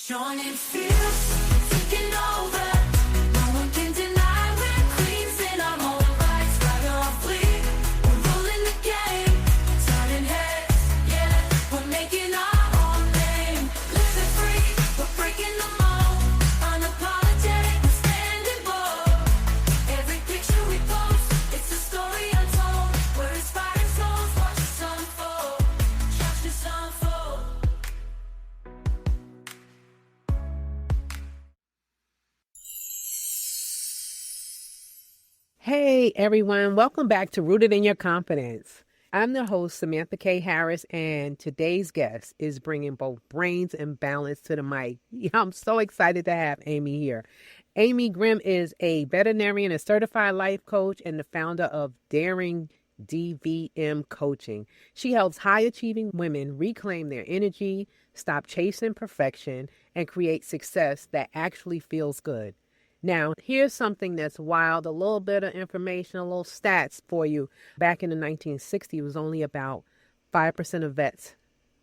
Joining fields, taking over. No one can deny we're queens in our own rights. Got our fleet, we're ruling the game. Turning heads, yeah, we're making our own name. Living free, we're breaking the mold. Unapologetic, we're standing bold. Every picture we post, it's a story untold. We're inspiring souls, watch us unfold. Watch us unfold. Hey everyone, welcome back to Rooted in Your Confidence. I'm the host, Samantha K. Harris, and today's guest is bringing both brains and balance to the mic. I'm so excited to have Amy here. Amy Grimm is a veterinarian, a certified life coach, and the founder of Daring DVM Coaching. She helps high-achieving women reclaim their energy, stop chasing perfection, and create success that actually feels good. Now, here's something that's wild, a little bit of information, a little stats for you. Back in the 1960s, it was only about 5% of vets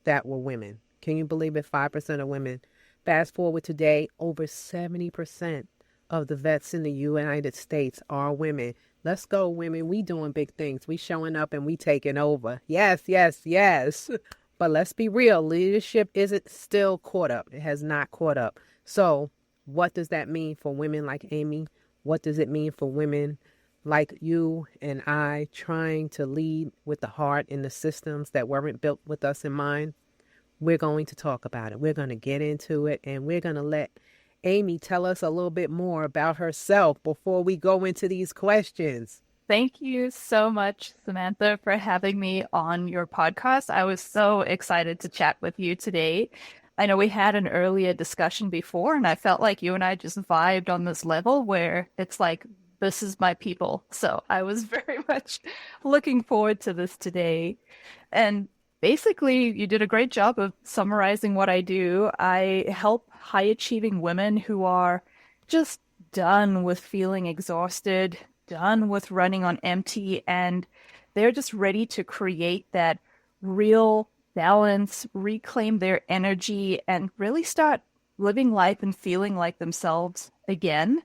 that were women. Can you believe it? 5% of women. Fast forward today, over 70% of the vets in the United States are women. Let's go, women. We doing big things. We showing up and we taking over. Yes, yes, yes. But let's be real. Leadership isn't still caught up. It has not caught up. So what does that mean for women like Amy? What does it mean for women like you and I trying to lead with the heart in the systems that weren't built with us in mind? We're going to talk about it. We're going to get into it, and we're going to let Amy tell us a little bit more about herself before we go into these questions. Thank you so much, Samantha, for having me on your podcast. I was so excited to chat with you today. I know we had an earlier discussion before, and I felt like you and I just vibed on this level where it's like, this is my people. So I was very much looking forward to this today. And basically, you did a great job of summarizing what I do. I help high-achieving women who are just done with feeling exhausted, done with running on empty, and they're just ready to create that real balance, reclaim their energy, and really start living life and feeling like themselves again.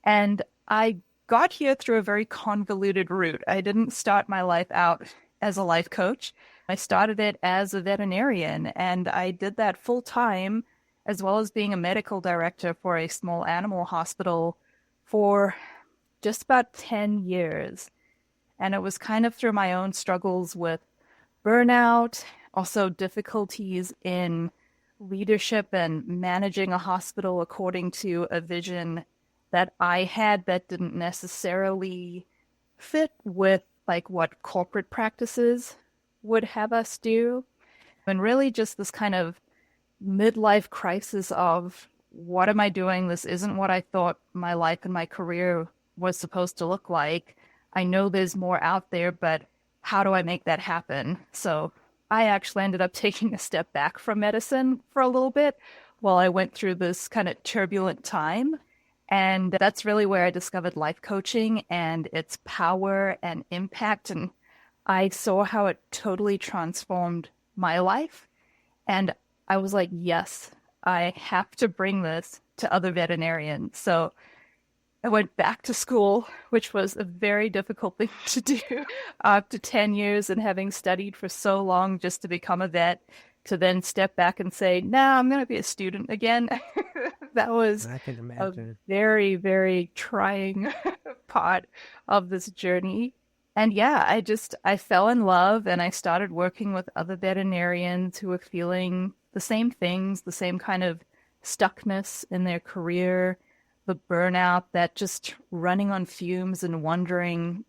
And I got here through a very convoluted route. I didn't start my life out as a life coach. I started it as a veterinarian, and I did that full time, as well as being a medical director for a small animal hospital for just about 10 years. And it was kind of through my own struggles with burnout, also difficulties in leadership and managing a hospital according to a vision that I had that didn't necessarily fit with like what corporate practices would have us do. And really just this kind of midlife crisis of, what am I doing? This isn't what I thought my life and my career was supposed to look like. I know there's more out there, but how do I make that happen? So I actually ended up taking a step back from medicine for a little bit while I went through this kind of turbulent time. And that's really where I discovered life coaching and its power and impact. And I saw how it totally transformed my life. And I was like, yes, I have to bring this to other veterinarians. So I went back to school, which was a very difficult thing to do after 10 years and having studied for so long just to become a vet, to then step back and say, nah, I'm going to be a student again. That was a very, very trying part of this journey. And yeah, I fell in love, and I started working with other veterinarians who were feeling the same things, the same kind of stuckness in their career, the burnout, that just running on fumes and wondering,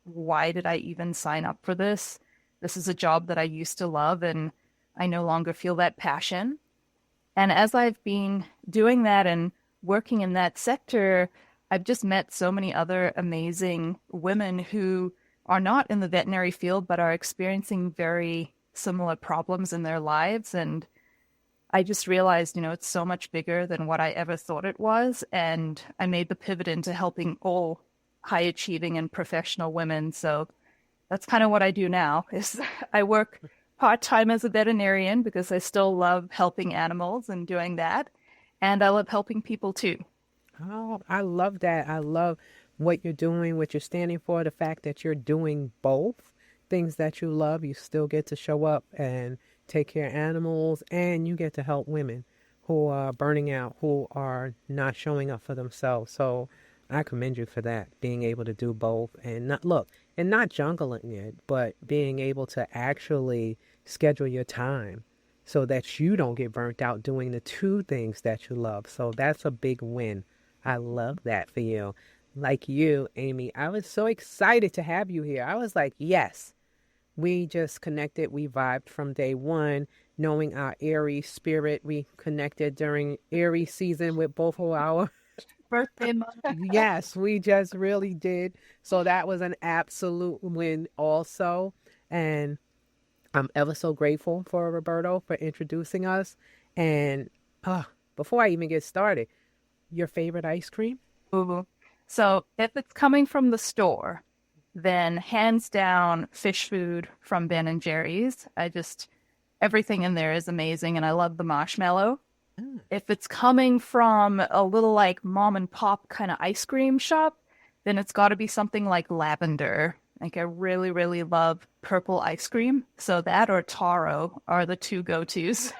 why did I even sign up for this? This is a job that I used to love, and I no longer feel that passion. And as I've been doing that and working in that sector, I've just met so many other amazing women who are not in the veterinary field, but are experiencing very similar problems in their lives. And I just realized, it's so much bigger than what I ever thought it was. And I made the pivot into helping all high achieving and professional women. So that's kind of what I do now, is I work part-time as a veterinarian because I still love helping animals and doing that. And I love helping people too. Oh, I love that. I love what you're doing, what you're standing for, the fact that you're doing both things that you love. You still get to show up and take care of animals, and you get to help women who are burning out, who are not showing up for themselves. So I commend you for that, being able to do both and not jungling it, but being able to actually schedule your time so that you don't get burnt out doing the two things that you love. So that's a big win. I love that for you. Like you, Amy, I was so excited to have you here. I was like, yes, we just connected. We vibed from day one, knowing our Aries spirit. We connected during Aries season with both of our Birthday month. yes, we just really did. So that was an absolute win also. And I'm ever so grateful for Roberto for introducing us. And before I even get started, your favorite ice cream? Ooh. So if it's coming from the store, then hands down fish food from Ben and Jerry's. Everything in there is amazing, and I love the marshmallow. If it's coming from a little like mom and pop kind of ice cream shop, then it's got to be something like lavender. Like I really, really love purple ice cream. So that or taro are the two go-tos.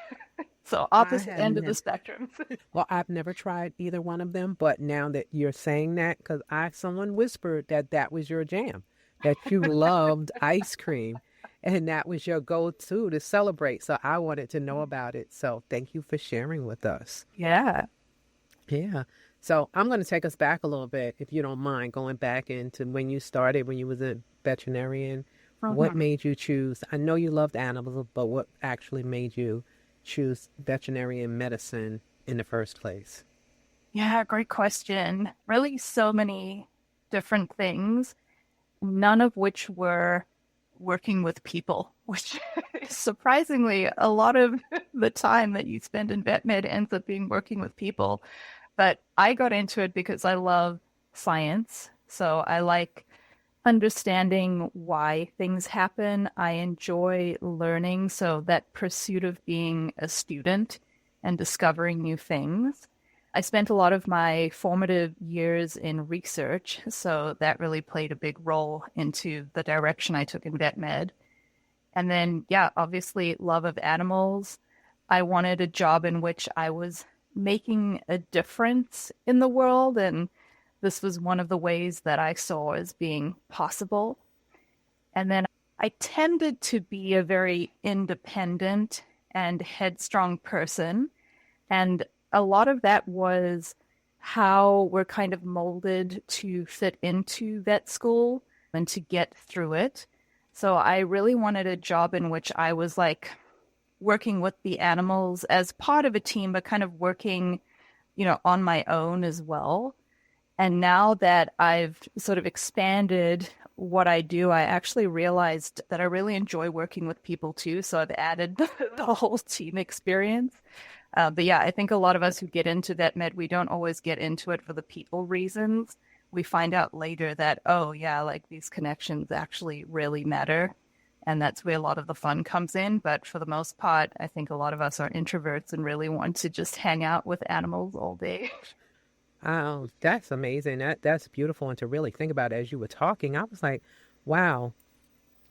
So opposite end of the spectrum. Well, I've never tried either one of them, but now that you're saying that, because someone whispered that was your jam, that you loved ice cream, and that was your go-to to celebrate. So I wanted to know about it. So thank you for sharing with us. Yeah. Yeah. So I'm going to take us back a little bit, if you don't mind, going back into when you started, when you was a veterinarian. What made you choose? I know you loved animals, but what actually made you choose veterinarian medicine in the first place? Yeah, great question. Really so many different things, none of which were working with people, which is surprisingly a lot of the time that you spend in vet med ends up being working with people. But I got into it because I love science. So I like understanding why things happen. I enjoy learning. So that pursuit of being a student and discovering new things. I spent a lot of my formative years in research, so that really played a big role into the direction I took in vet med. And then, yeah, obviously love of animals. I wanted a job in which I was making a difference in the world, and this was one of the ways that I saw as being possible. And then I tended to be a very independent and headstrong person, and a lot of that was how we're kind of molded to fit into vet school and to get through it. So I really wanted a job in which I was like working with the animals as part of a team, but kind of working, on my own as well. And now that I've sort of expanded what I do, I actually realized that I really enjoy working with people too. So I've added the whole team experience. But yeah, I think a lot of us who get into vet med, we don't always get into it for the people reasons. We find out later that, oh yeah, like these connections actually really matter. And that's where a lot of the fun comes in. But for the most part, I think a lot of us are introverts and really want to just hang out with animals all day. Oh, that's amazing. That's beautiful. And to really think about it as you were talking, I was like, wow,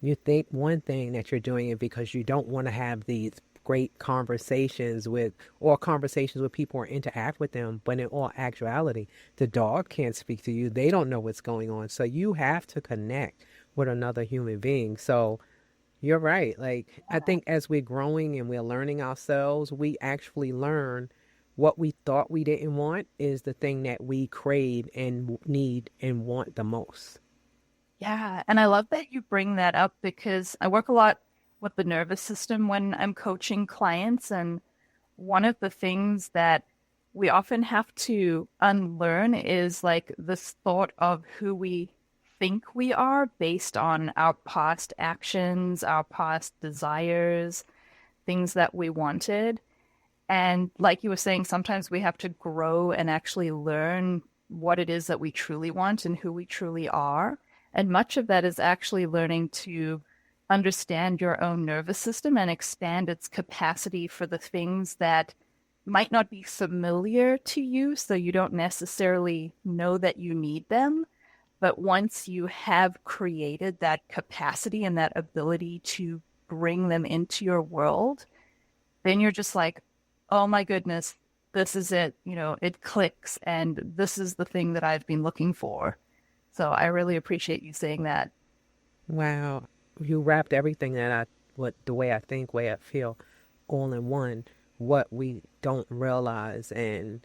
you think one thing that you're doing it because you don't want to have these great conversations with people or interact with them. But in all actuality, the dog can't speak to you. They don't know what's going on. So you have to connect with another human being. So you're right. Like, I think as we're growing and we're learning ourselves, we actually learn what we thought we didn't want is the thing that we crave and need and want the most. Yeah. And I love that you bring that up because I work a lot with the nervous system when I'm coaching clients. And one of the things that we often have to unlearn is like this thought of who we think we are based on our past actions, our past desires, things that we wanted. And like you were saying, sometimes we have to grow and actually learn what it is that we truly want and who we truly are. And much of that is actually learning to understand your own nervous system and expand its capacity for the things that might not be familiar to you, so you don't necessarily know that you need them. But once you have created that capacity and that ability to bring them into your world, then you're just like, oh my goodness, this is it. It clicks, and this is the thing that I've been looking for. So I really appreciate you saying that. Wow. You wrapped everything the way I think, way I feel, all in one, what we don't realize, and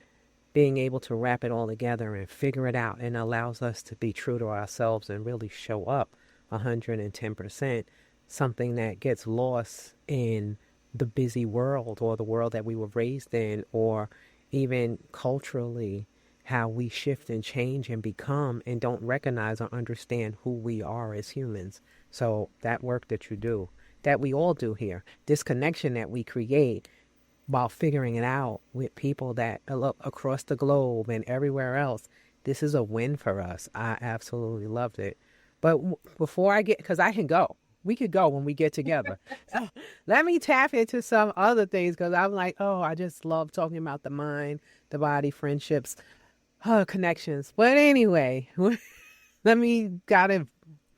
being able to wrap it all together and figure it out, and allows us to be true to ourselves and really show up 110%, something that gets lost in the busy world, or the world that we were raised in, or even culturally, how we shift and change and become, and don't recognize or understand who we are as humans. So that work that you do, that we all do here, this connection that we create while figuring it out with people that across the globe and everywhere else, this is a win for us. I absolutely loved it. But before I get, because I can go, we could go when we get together. So let me tap into some other things, because I'm like, oh, I just love talking about the mind, the body, friendships, connections. But anyway, gotta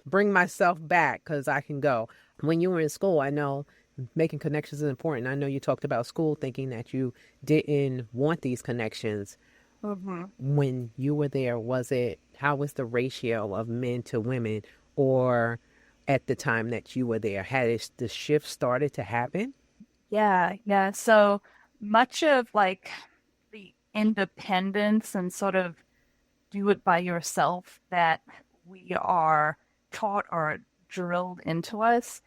bring myself back, because I can go. When you were in school, I know making connections is important. I know you talked about school, thinking that you didn't want these connections. Mm-hmm. When you were there, how was the ratio of men to women, or at the time that you were there, had the shift started to happen? Yeah. So much of like the independence and sort of do it by yourself that we are taught or drilled into us,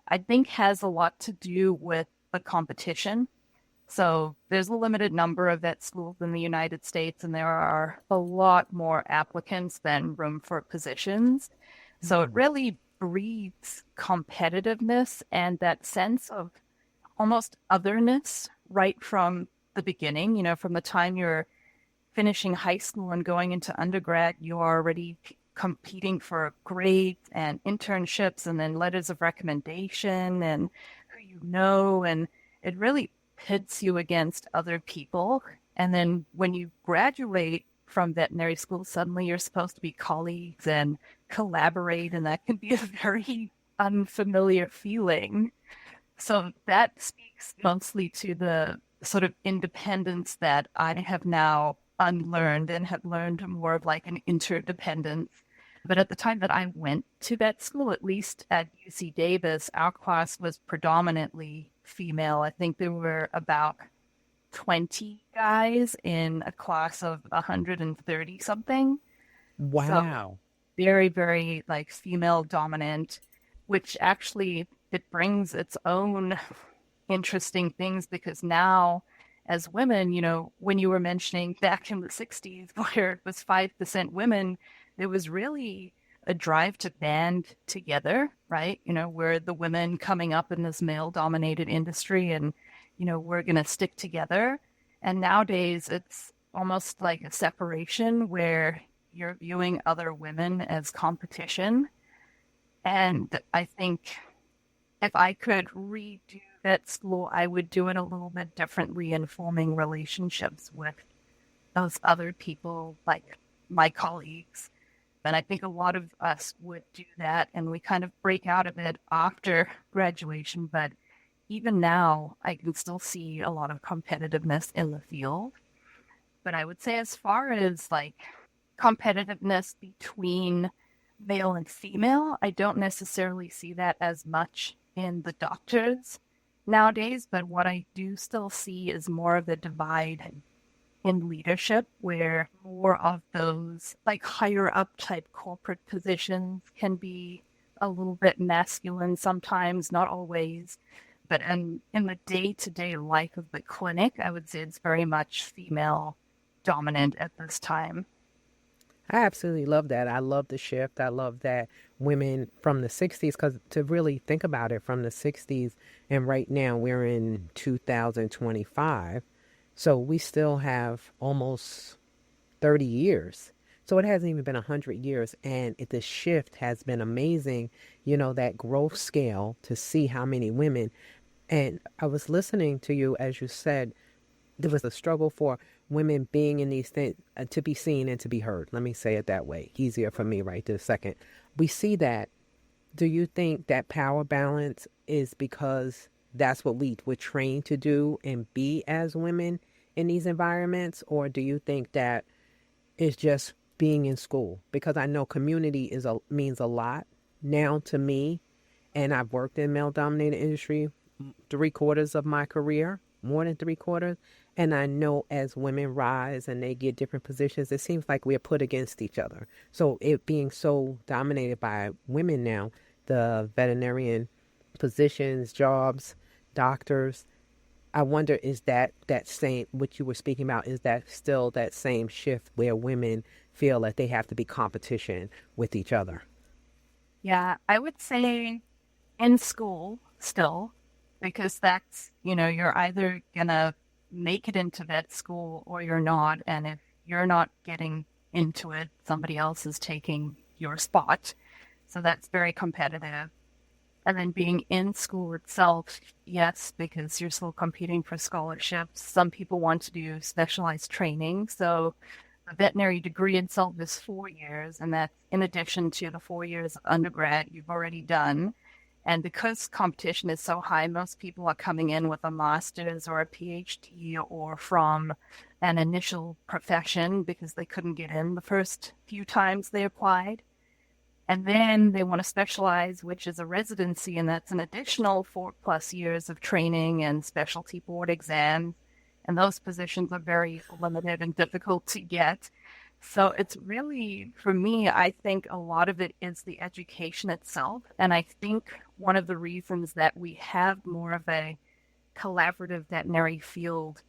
I think has a lot to do with the competition. So there's a limited number of vet schools in the United States, and there are a lot more applicants than room for positions. So it really breeds competitiveness and that sense of almost otherness right from the beginning. From the time you're finishing high school and going into undergrad, you are already competing for grades and internships and then letters of recommendation and who you know. And it really pits you against other people. And then when you graduate from veterinary school, suddenly you're supposed to be colleagues and collaborate, and that can be a very unfamiliar feeling. So that speaks mostly to the sort of independence that I have now unlearned and have learned more of like an interdependence. But at the time that I went to vet school, at least at UC Davis, our class was predominantly female. I think there were about 20 guys in a class of 130 something. Wow. So very, very like female dominant, which actually it brings its own interesting things, because now as women, when you were mentioning back in the 60s where it was 5% women, there was really a drive to band together, right? We're the women coming up in this male dominated industry, and, we're going to stick together. And nowadays it's almost like a separation where you're viewing other women as competition. And I think if I could redo vet school, I would do it a little bit differently in forming relationships with those other people, like my colleagues. And I think a lot of us would do that, and we kind of break out of it after graduation. But even now, I can still see a lot of competitiveness in the field. But I would say as far as like competitiveness between male and female, I don't necessarily see that as much in the doctors nowadays. But what I do still see is more of the divide in leadership, where more of those like higher up type corporate positions can be a little bit masculine sometimes, not always. But in the day-to-day life of the clinic, I would say it's very much female dominant at this time. I absolutely love that. I love the shift. I love that women from the 60s, because to really think about it, from the 60s and right now we're in 2025. So we still have almost 30 years So it hasn't even been 100 years, and the shift has been amazing, that growth scale to see how many women. And I was listening to you as you said, there was a struggle for women being in these things, to be seen and to be heard. Let me say it that way. Easier for me right this second. We see that. Do you think that power balance is because that's what we're trained to do and be as women in these environments? Or do you think that it's just being in school? Because I know community means a lot now to me, and I've worked in male-dominated industry 3/4 of my career, more than 3/4. And I know as women rise and they get different positions, it seems like we're put against each other. So it being so dominated by women now, the veterinarian positions, jobs, doctors, I wonder, is that same, what you were speaking about, is that still that same shift where women feel that they have to be competition with each other? Yeah, I would say in school still, because that's, you're either gonna make it into vet school or you're not. And if you're not getting into it, somebody else is taking your spot. So that's very competitive. And then being in school itself, yes, because you're still competing for scholarships. Some people want to do specialized training. So the veterinary degree itself is 4 years, and that's in addition to the 4 years of undergrad you've already done. And because competition is so high, most people are coming in with a master's or a PhD or from an initial profession because they couldn't get in the first few times they applied. And then they want to specialize, which is a residency, and that's an additional 4+ years of training and specialty board exams. And those positions are very limited and difficult to get. So it's really, for me, I think a lot of it is the education itself. And I think one of the reasons that we have more of a collaborative veterinary field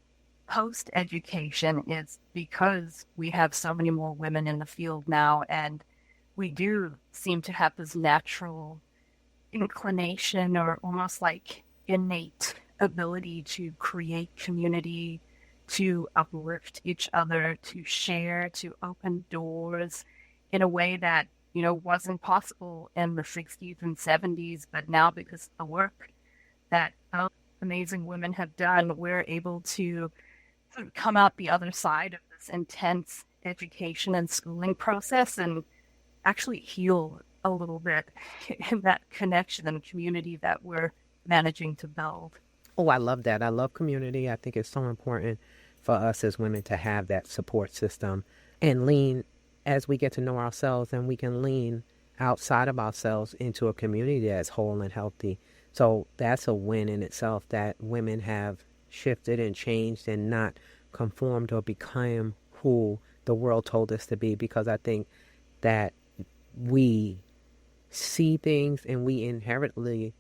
post-education is because we have so many more women in the field now, and we do seem to have this natural inclination or almost like innate ability to create community, to uplift each other, to share, to open doors in a way that, wasn't possible in the 60s and 70s. But now, because of the work that amazing women have done, we're able to sort of come out the other side of this intense education and schooling process and actually heal a little bit in that connection and community that we're managing to build. Oh, I love that. I love community. I think it's so important for us as women to have that support system and lean as we get to know ourselves, and we can lean outside of ourselves into a community that's whole and healthy. So that's a win in itself, that women have shifted and changed and not conformed or become who the world told us to be, because I think that we see things and we inherently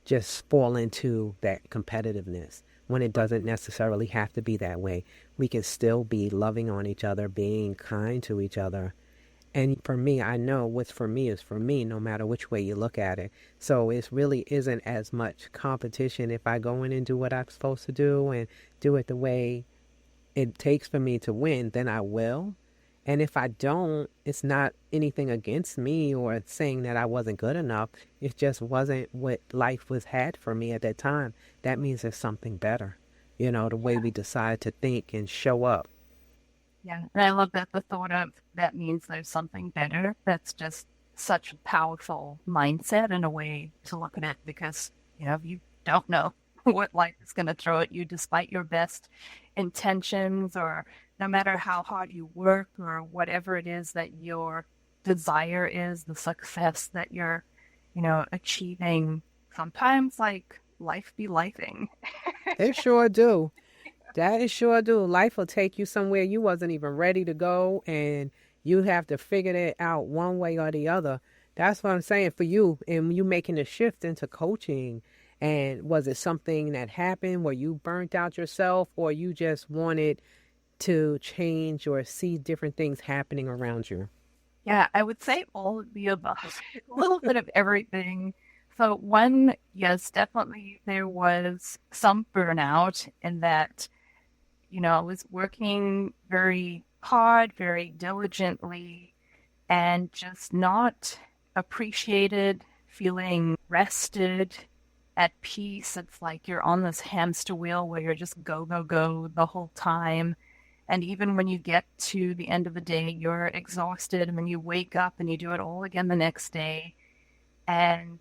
just fall into that competitiveness when it doesn't necessarily have to be that way. We can still be loving on each other, being kind to each other. And for me, I know what's for me is for me, no matter which way you look at it. So it really isn't as much competition. If I go in and do what I'm supposed to do and do it the way it takes for me to win, then I will. And if I don't, it's not anything against me or saying that I wasn't good enough. It just wasn't what life had for me at that time. That means there's something better, the way we decide to think and show up. Yeah, and I love that the thought of that means there's something better. That's just such a powerful mindset and a way to look at it, because, you don't know what life is going to throw at you despite your best intentions, or no matter how hard you work or whatever it is that your desire is, the success that you're, achieving. Sometimes life be lifing. It sure do. That is sure do. Life will take you somewhere you wasn't even ready to go, and you have to figure it out one way or the other. That's what I'm saying for you, and you making a shift into coaching. And was it something that happened where you burnt out yourself, or you just wanted to change or see different things happening around you? Yeah, I would say all of the above, a little bit of everything. So one, yes, definitely there was some burnout in that, I was working very hard, very diligently, and just not appreciated, feeling rested, at peace. It's like you're on this hamster wheel where you're just go, go, go the whole time. And even when you get to the end of the day, you're exhausted. And when you wake up and you do it all again the next day. And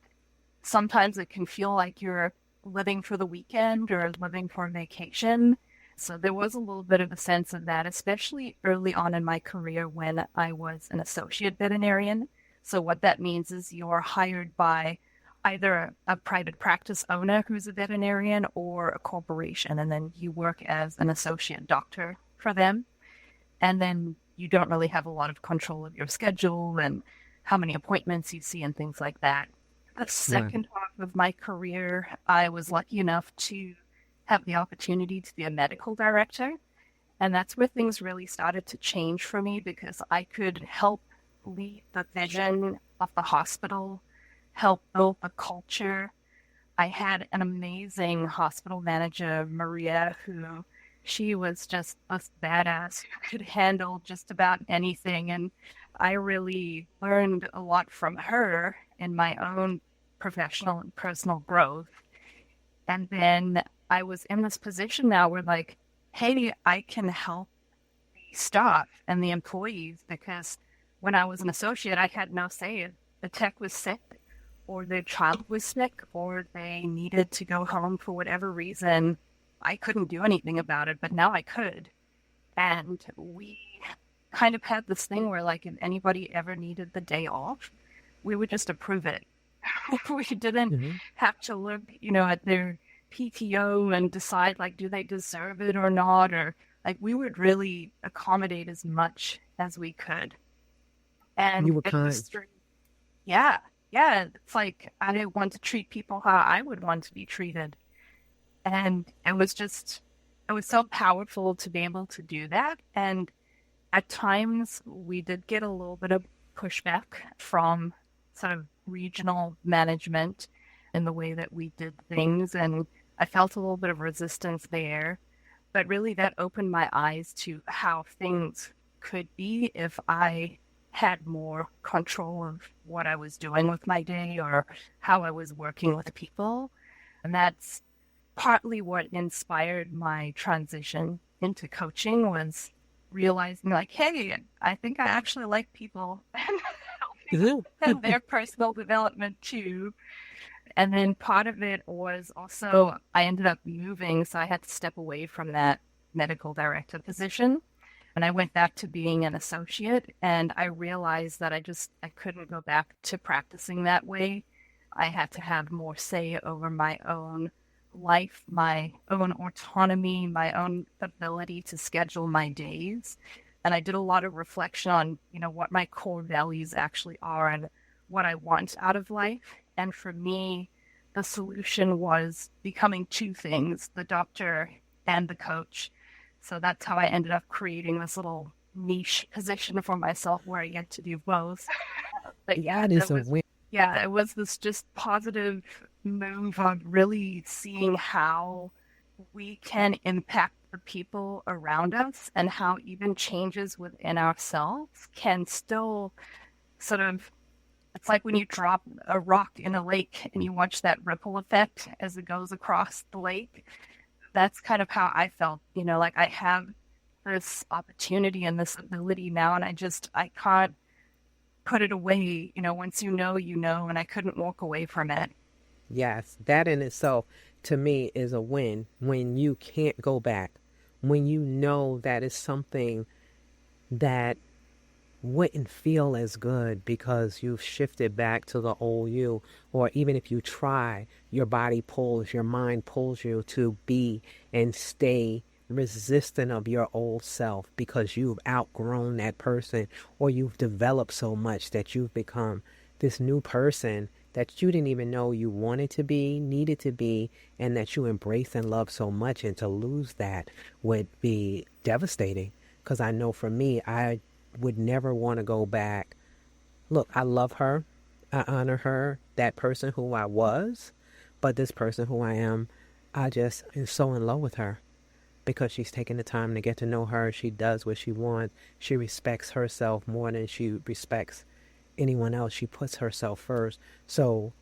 sometimes it can feel like you're living for the weekend or living for a vacation. So there was a little bit of a sense of that, especially early on in my career when I was an associate veterinarian. So what that means is you're hired by either a private practice owner who's a veterinarian or a corporation, and then you work as an associate doctor for them. And then you don't really have a lot of control of your schedule and how many appointments you see and things like that. The second half of my career, I was lucky enough to have the opportunity to be a medical director. And that's where things really started to change for me, because I could help lead the vision of the hospital, help build the culture. I had an amazing hospital manager, Maria, who she was just a badass who could handle just about anything. And I really learned a lot from her in my own professional and personal growth. And then I was in this position now where, like, hey, I can help the staff and the employees, because when I was an associate, I had no say. If the tech was sick or their child was sick or they needed to go home for whatever reason, I couldn't do anything about it, but now I could. And we kind of had this thing where, like, if anybody ever needed the day off, we would just approve it. We didn't have to look, at their PTO and decide, like, do they deserve it or not? Or, like, we would really accommodate as much as we could. And You were it kind. was yeah. It's like I want to treat people how I would want to be treated. And it was so powerful to be able to do that. And at times we did get a little bit of pushback from sort of regional management in the way that we did things. And I felt a little bit of resistance there. But really that opened my eyes to how things could be if I had more control of what I was doing with my day or how I was working with people. And that's partly what inspired my transition into coaching, was realizing, like, hey, I think I actually like people and helping them their personal development too. And then part of it was also I ended up moving, so I had to step away from that medical director position. And I went back to being an associate, and I realized that I couldn't go back to practicing that way. I had to have more say over my own life, my own autonomy, my own ability to schedule my days. And I did a lot of reflection on, what my core values actually are and what I want out of life. And for me, the solution was becoming two things, the doctor and the coach. So that's how I ended up creating this little niche position for myself where I get to do both. But That is a win. yeah, it was this just positive move on really seeing how we can impact the people around us and how even changes within ourselves can still sort of, it's like when you drop a rock in a lake and you watch that ripple effect as it goes across the lake. That's kind of how I felt, like I have this opportunity and this ability now, and I can't put it away. Once you know, and I couldn't walk away from it. Yes, that in itself, to me, is a win when you can't go back, when you know that is something that wouldn't feel as good because you've shifted back to the old you, or even if you try, your body pulls, your mind pulls you to be and stay resistant of your old self because you've outgrown that person, or you've developed so much that you've become this new person that you didn't even know you wanted to be, needed to be, and that you embrace and love so much. And to lose that would be devastating, because I know for me, I would never want to go back. Look, I love her. I honor her, that person who I was, but this person who I am, I just am so in love with her. because she's taking the time to get to know her. She does what she wants. She respects herself more than she respects anyone else. She puts herself first. So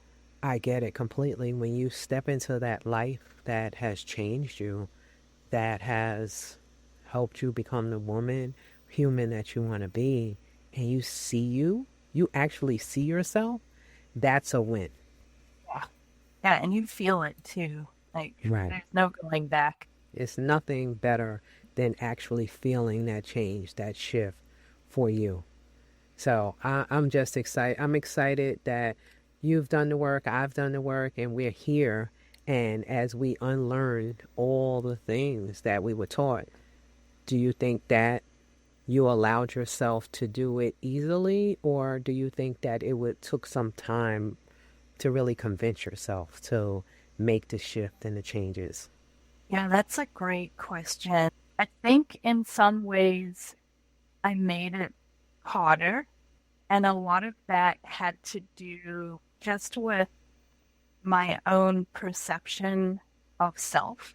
I get it completely. When you step into that life that has changed you, that has helped you become the woman, human that you want to be, and you actually see yourself, that's a win. Yeah, and you feel it too. Like, Right. there's no going back. It's nothing better than actually feeling that change, that shift for you. So I'm just excited. I'm excited that you've done the work, I've done the work, and we're here. And as we unlearn all the things that we were taught, do you think that you allowed yourself to do it easily, or do you think that took some time to really convince yourself to make the shift and the changes? Yeah, that's a great question. I think in some ways I made it harder, and a lot of that had to do just with my own perception of self.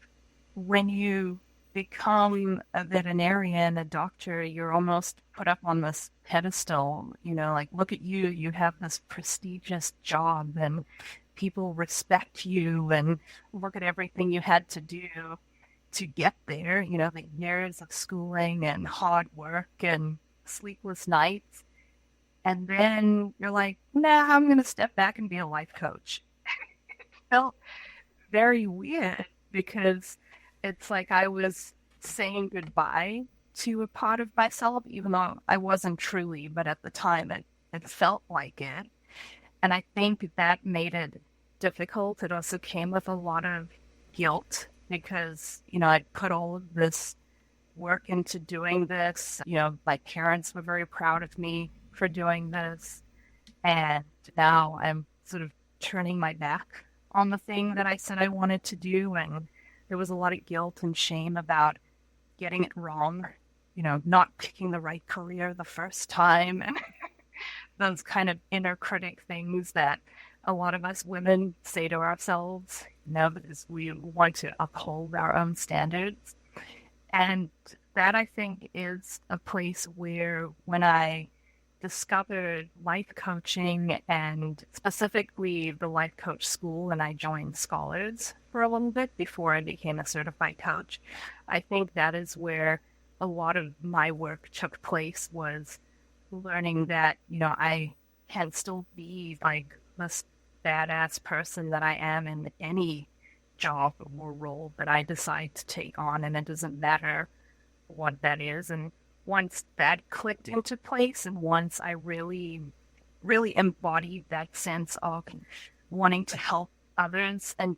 When you become a veterinarian, a doctor, you're almost put up on this pedestal, like, look at you, you have this prestigious job and people respect you, and look at everything you had to do to get there, the years of schooling and hard work and sleepless nights. And then you're like, nah, I'm going to step back and be a life coach. It felt very weird because it's like I was saying goodbye to a part of myself, even though I wasn't truly, but at the time it felt like it. And I think that made it difficult. It also came with a lot of guilt because, I'd put all of this work into doing this. My parents were very proud of me for doing this. And now I'm sort of turning my back on the thing that I said I wanted to do. And there was a lot of guilt and shame about getting it wrong, not picking the right career the first time, and those kind of inner critic things that a lot of us women say to ourselves, because we want to uphold our own standards. And that, I think, is a place where when I discovered life coaching, and specifically the life coach school, and I joined Scholars for a little bit before I became a certified coach, I think that is where a lot of my work took place, was learning that, I can still be like this badass person that I am in any job or role that I decide to take on, and it doesn't matter what that is. And once that clicked into place, and once I really, really embodied that sense of wanting to help others, and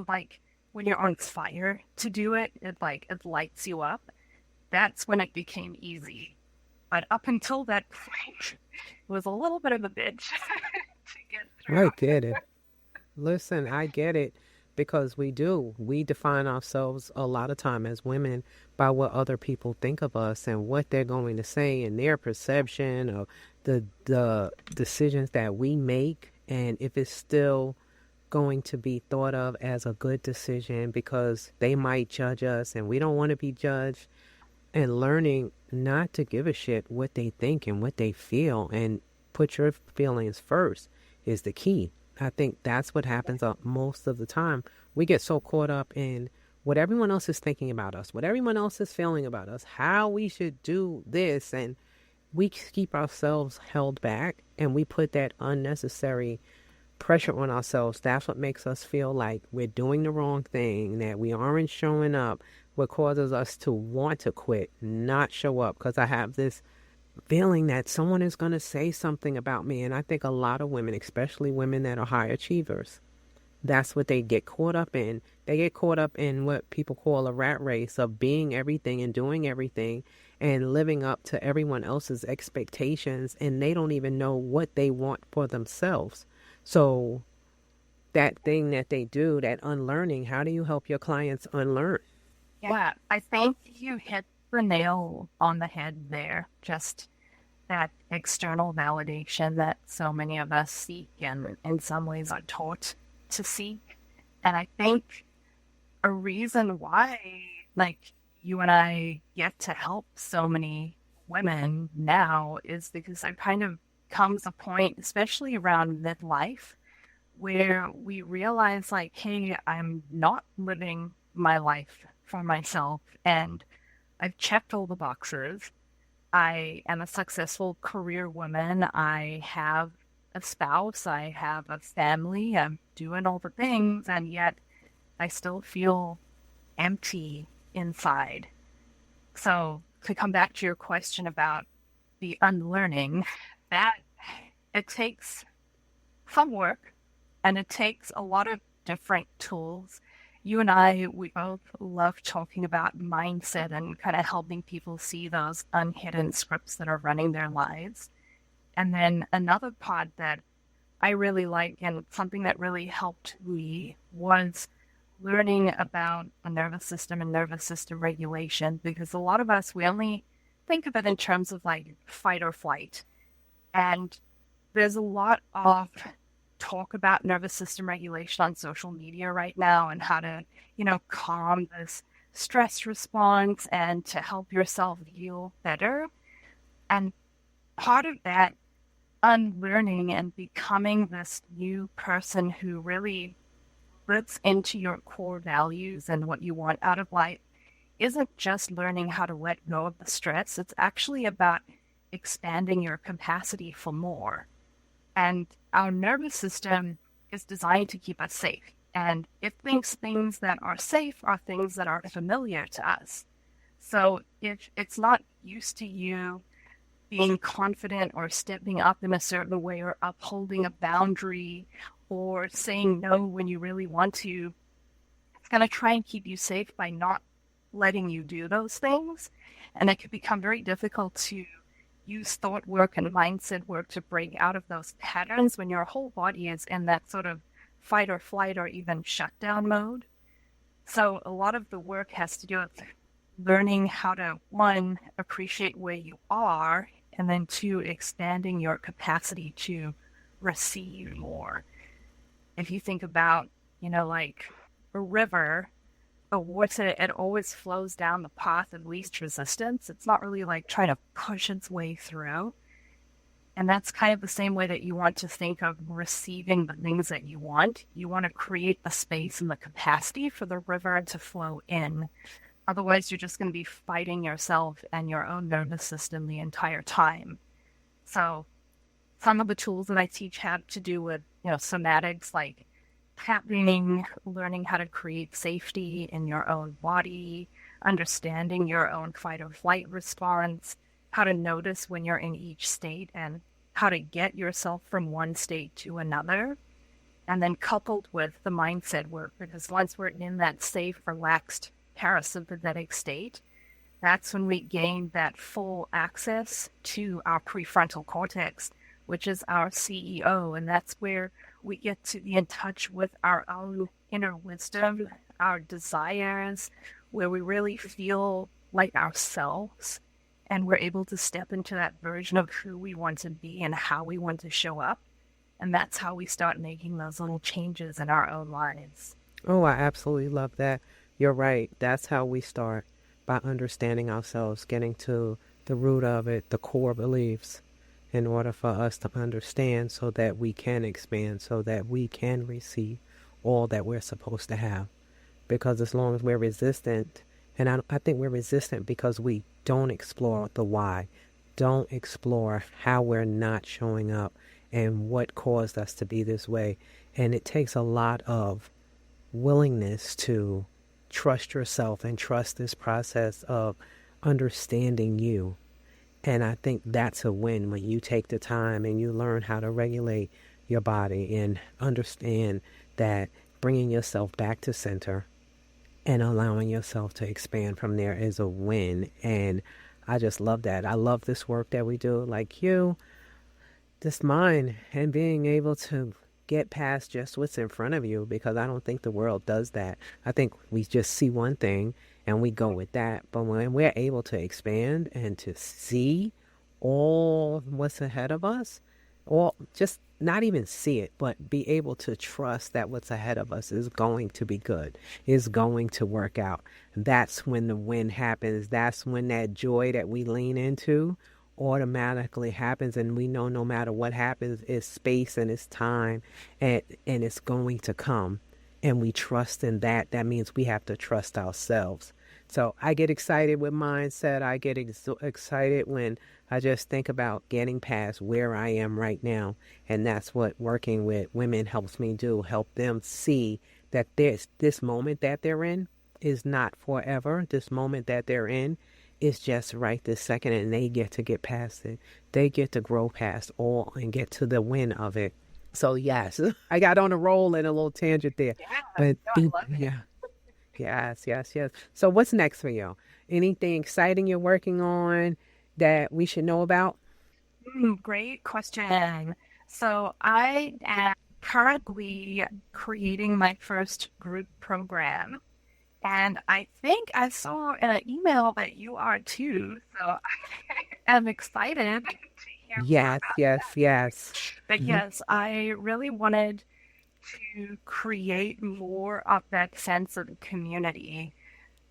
like when you're on fire to do it, it lights you up. That's when it became easy. But up until that point, it was a little bit of a bitch to get through. I get it. Listen, I get it, because we define ourselves a lot of time as women by what other people think of us and what they're going to say and their perception of the decisions that we make, and if it's still going to be thought of as a good decision, because they might judge us and we don't want to be judged. And learning not to give a shit what they think and what they feel, and put your feelings first, is the key. I think that's what happens most of the time. We get so caught up in what everyone else is thinking about us, what everyone else is feeling about us, how we should do this, and we keep ourselves held back, and we put that unnecessary pressure on ourselves. That's what makes us feel like we're doing the wrong thing, that we aren't showing up, what causes us to want to quit, not show up, because I have this feeling that someone is going to say something about me. And I think a lot of women, especially women that are high achievers, that's what they get caught up in. They get caught up in what people call a rat race of being everything and doing everything and living up to everyone else's expectations, and they don't even know what they want for themselves. So that thing that they do, that unlearning, how do you help your clients unlearn? Yeah, I think you hit the nail on the head there. Just that external validation that so many of us seek, and in some ways are taught to seek. And I think a reason why, you and I get to help so many women now is because there kind of comes a point, especially around midlife, where we realize, like, hey, I'm not living my life for myself, and I've checked all the boxes. I am a successful career woman. I have a spouse. I have a family. I'm doing all the things, and yet I still feel empty inside. So, to come back to your question about the unlearning, that it takes some work and it takes a lot of different tools. You and I, we both love talking about mindset and kind of helping people see those unhidden scripts that are running their lives. And then another part that I really like and something that really helped me was learning about the nervous system and nervous system regulation, because a lot of us, we only think of it in terms of like fight or flight. And there's a lot of talk about nervous system regulation on social media right now and how to, calm this stress response and to help yourself feel better. And part of that unlearning and becoming this new person who really lives into your core values and what you want out of life isn't just learning how to let go of the stress. It's actually about expanding your capacity for more. And our nervous system is designed to keep us safe. And it thinks things that are safe are things that are familiar to us. So if it's not used to you being confident or stepping up in a certain way or upholding a boundary or saying no when you really want to, it's going to try and keep you safe by not letting you do those things. And it can become very difficult to use thought work and mindset work to break out of those patterns when your whole body is in that sort of fight or flight or even shutdown mode. So a lot of the work has to do with learning how to, one, appreciate where you are, and then two, expanding your capacity to receive more. If you think about, like a river, a water, it always flows down the path of least resistance. It's not really like trying to push its way through. And that's kind of the same way that you want to think of receiving the things that you want. You want to create the space and the capacity for the river to flow in. Otherwise, you're just going to be fighting yourself and your own nervous system the entire time. So some of the tools that I teach have to do with, somatics, like tapping, learning how to create safety in your own body, understanding your own fight or flight response, how to notice when you're in each state and how to get yourself from one state to another. And then coupled with the mindset work, because once we're in that safe, relaxed, parasympathetic state, that's when we gain that full access to our prefrontal cortex, which is our CEO. And that's where we get to be in touch with our own inner wisdom, our desires, where we really feel like ourselves. And we're able to step into that version of who we want to be and how we want to show up. And that's how we start making those little changes in our own lives. Oh, I absolutely love that. You're right. That's how we start, by understanding ourselves, getting to the root of it, the core beliefs, in order for us to understand so that we can expand, so that we can receive all that we're supposed to have. Because as long as we're resistant, and I think we're resistant because we don't explore the why, don't explore how we're not showing up and what caused us to be this way. And it takes a lot of willingness to trust yourself and trust this process of understanding you. And I think that's a win when you take the time and you learn how to regulate your body and understand that bringing yourself back to center and allowing yourself to expand from there is a win. And I just love that. I love this work that we do, like you, this mind, and being able to get past just what's in front of you, because I don't think the world does that. I think we just see one thing and we go with that. But when we're able to expand and to see all what's ahead of us, or just not even see it, but be able to trust that what's ahead of us is going to be good, is going to work out. That's when the win happens. That's when that joy that we lean into automatically happens. And we know no matter what happens, it's space and it's time, and it's going to come. And we trust in that. That means we have to trust ourselves. So I get excited with mindset. I get excited when I just think about getting past where I am right now. And that's what working with women helps me do, help them see that this moment that they're in is not forever. This moment that they're in is just right this second, and they get past it. They get to grow past all and get to the win of it. So yes, I got on a roll and a little tangent there. Yeah, But no, I love it. yeah. Yes. So what's next for you? Anything exciting you're working on that we should know about? Great question. So I am currently creating my first group program. And I think I saw an email that you are too. So I am excited to hear more Yes, about yes, that. yes. But yes, I really wanted to create more of that sense of community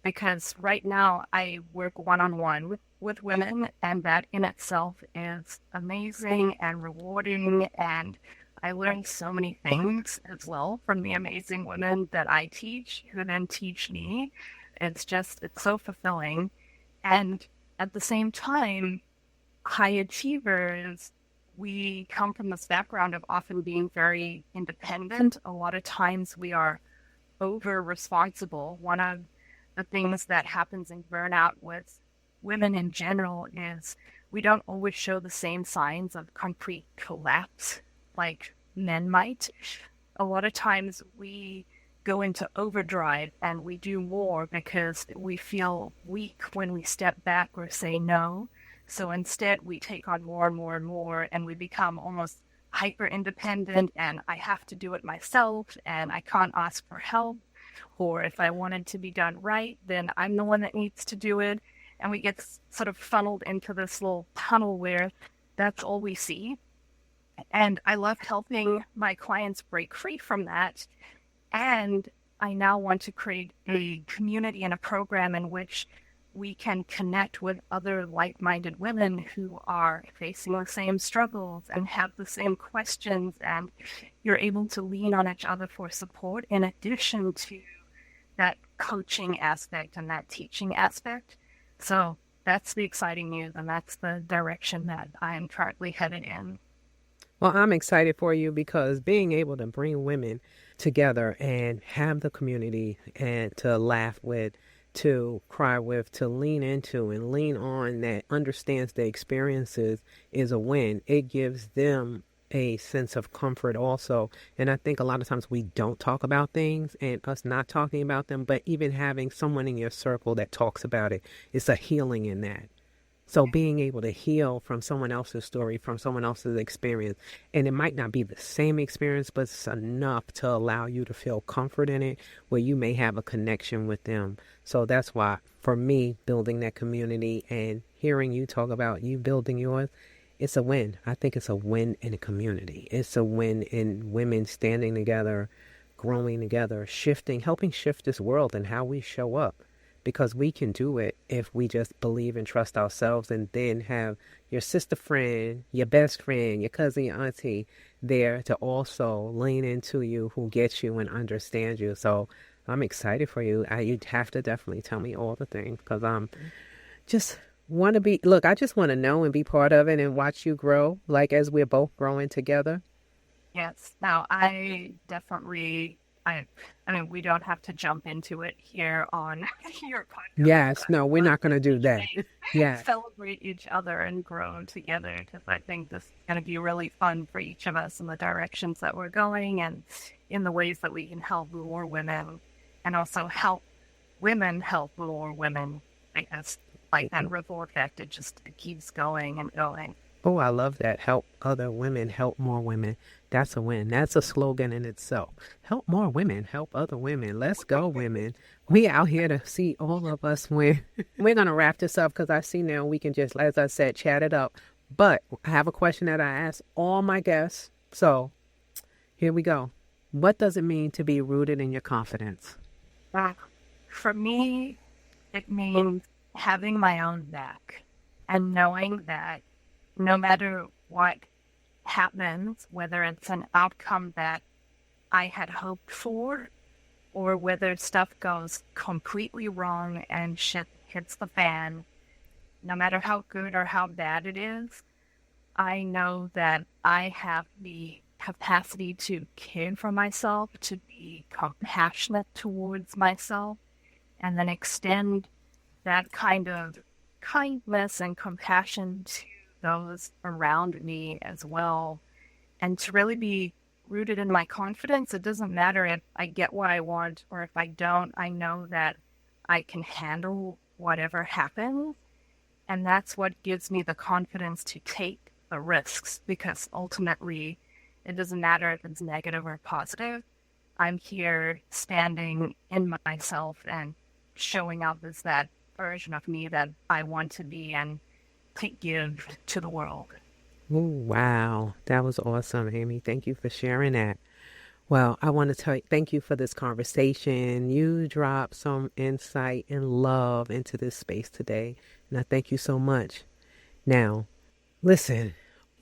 because right now I work one-on-one with women, and that in itself is amazing and rewarding, and I learned so many things as well from the amazing women that I teach who then teach me. It's so fulfilling. And at the same time, high achievers, we come from this background of often being very independent. A lot of times we are over responsible. One of the things that happens in burnout with women in general is we don't always show the same signs of concrete collapse like men might. A lot of times we go into overdrive and we do more because we feel weak when we step back or say no. So instead we take on more and more and more, and we become almost hyper independent, and I have to do it myself and I can't ask for help. Or if I want it to be done right, then I'm the one that needs to do it. And we get sort of funneled into this little tunnel where that's all we see. And I love helping my clients break free from that. And I now want to create a community and a program in which we can connect with other like-minded women who are facing the same struggles and have the same questions, and you're able to lean on each other for support in addition to that coaching aspect and that teaching aspect. So that's the exciting news, and that's the direction that I'm currently headed in. Well, I'm excited for you because being able to bring women together and have the community and to laugh with, to cry with, to lean into and lean on, that understands the experiences is a win. It gives them a sense of comfort also. And I think a lot of times we don't talk about things, and us not talking about them, but even having someone in your circle that talks about it, it's a healing in that. So being able to heal from someone else's story, from someone else's experience, and it might not be the same experience, but it's enough to allow you to feel comfort in it where you may have a connection with them. So that's why, for me, building that community and hearing you talk about you building yours, it's a win. I think it's a win in a community. It's a win in women standing together, growing together, shifting, helping shift this world and how we show up. Because we can do it if we just believe and trust ourselves, and then have your sister friend, your best friend, your cousin, your auntie there to also lean into you, who gets you and understands you. So I'm excited for you. You'd have to definitely tell me all the things, because I'm just want to be, look, I just want to know and be part of it and watch you grow, like as we're both growing together. Yes. Now, I definitely, I mean, we don't have to jump into it here on your podcast. Yes, no, we're not going to do that. Yeah. Celebrate each other and grow together, because I think this is going to be really fun for each of us in the directions that we're going and in the ways that we can help more women, and also help women help more women, because like that ripple effect, it keeps going and going. Oh, I love that. Help other women, help more women. That's a win. That's a slogan in itself. Help more women, help other women. Let's go, women. We out here to see all of us win. We're going to wrap this up because I see now we can just, as I said, chat it up. But I have a question that I ask all my guests, So here we go. What does it mean to be rooted in your confidence? For me, it means having my own back and knowing that no matter what happens, whether it's an outcome that I had hoped for, or whether stuff goes completely wrong and shit hits the fan, no matter how good or how bad it is, I know that I have the capacity to care for myself, to be compassionate towards myself, and then extend that kind of kindness and compassion to those around me as well. And to really be rooted in my confidence. It doesn't matter if I get what I want or if I don't. I know that I can handle whatever happens. And that's what gives me the confidence to take the risks, because ultimately it doesn't matter if it's negative or positive. I'm here standing in myself and showing up as that version of me that I want to be and to give to the world. Oh, wow. That was awesome, Amy. Thank you for sharing that. Well, I want to thank you for this conversation. You dropped some insight and love into this space today, and I thank you so much. Now, listen,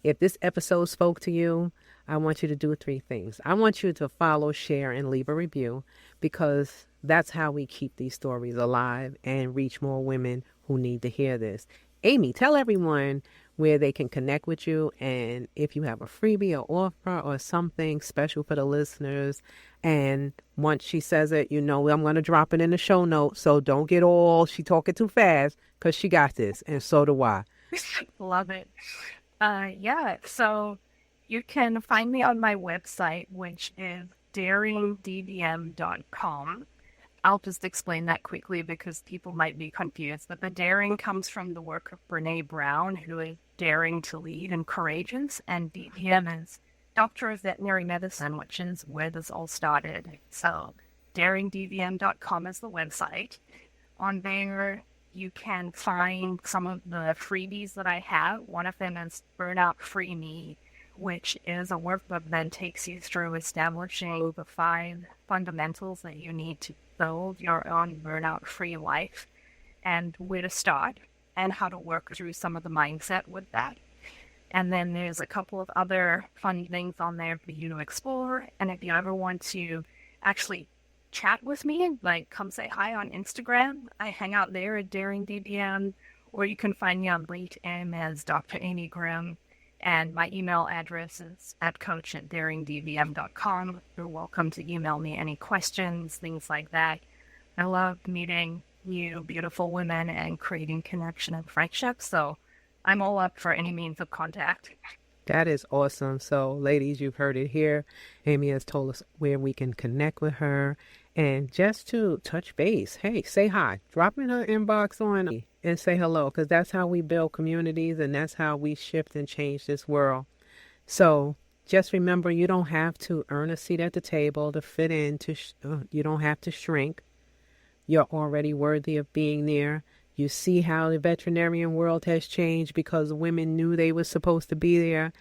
if this episode spoke to you, I want you to do 3 things. I want you to follow, share, and leave a review, because that's how we keep these stories alive and reach more women who need to hear this. Amy, tell everyone where they can connect with you, and if you have a freebie or offer or something special for the listeners. And once she says it, I'm going to drop it in the show notes, so don't get she talking too fast, because she got this, and so do I. Love it. So you can find me on my website, which is daringdvm.com. I'll just explain that quickly because people might be confused. But the daring comes from the work of Brene Brown, who is daring to lead and courageous. And DVM is Doctor of Veterinary Medicine, which is where this all started. So daringdvm.com is the website. On there, you can find some of the freebies that I have. One of them is Burnout Free Me, which is a workbook that takes you through establishing the 5 fundamentals that you need to build your own burnout-free life, and where to start, and how to work through some of the mindset with that. And then there's a couple of other fun things on there for you to explore. And if you ever want to actually chat with me, like come say hi on Instagram, I hang out there at Daring DVM, or you can find me on LinkedIn as Dr. Amy Grimm. And my email address is coach@daringdvm.com. You're welcome to email me any questions, things like that. I love meeting you beautiful women and creating connection and friendship. So I'm all up for any means of contact. That is awesome. So, ladies, you've heard it here. Amy has told us where we can connect with her. And just to touch base, hey, say hi. Drop in her inbox on and say hello, because that's how we build communities, and that's how we shift and change this world. So just remember, you don't have to earn a seat at the table to fit in. You don't have to shrink. You're already worthy of being there. You see how the veterinarian world has changed because women knew they were supposed to be there.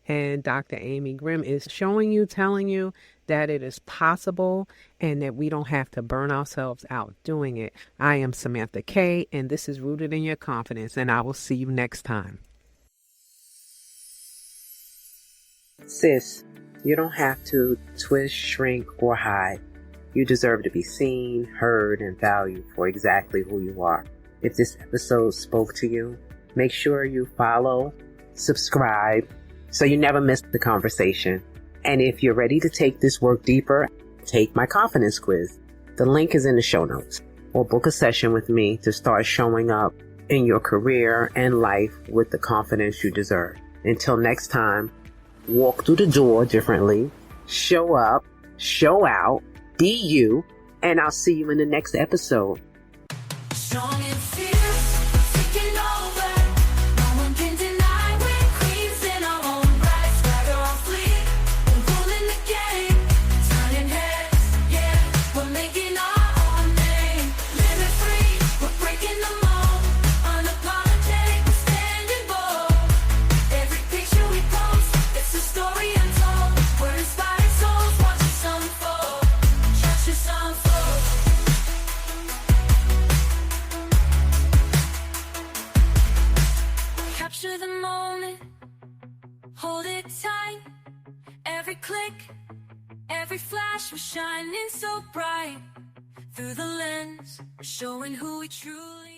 And Dr. Amy Grimm is showing you, telling you that it is possible and that we don't have to burn ourselves out doing it. I am Samantha K, and this is Rooted in Your Confidence, and I will see you next time. Sis, you don't have to twist, shrink, or hide. You deserve to be seen, heard, and valued for exactly who you are. If this episode spoke to you, make sure you follow, subscribe, so you never miss the conversation. And if you're ready to take this work deeper, take my confidence quiz. The link is in the show notes. Or book a session with me to start showing up in your career and life with the confidence you deserve. Until next time, walk through the door differently, show up, show out, be you, and I'll see you in the next episode. Strong and fierce, taking over. No one can deny we're queens in our own right. Swagger on fleek, we're ruling the game. Turning heads, yeah, we're making our own name. Living free, we're breaking the mold. Unapologetic, we're standing bold. Every picture we post, it's a story untold. Capture the moment, hold it tight. Every click, every flash, we're shining so bright. Through the lens, we're showing who we truly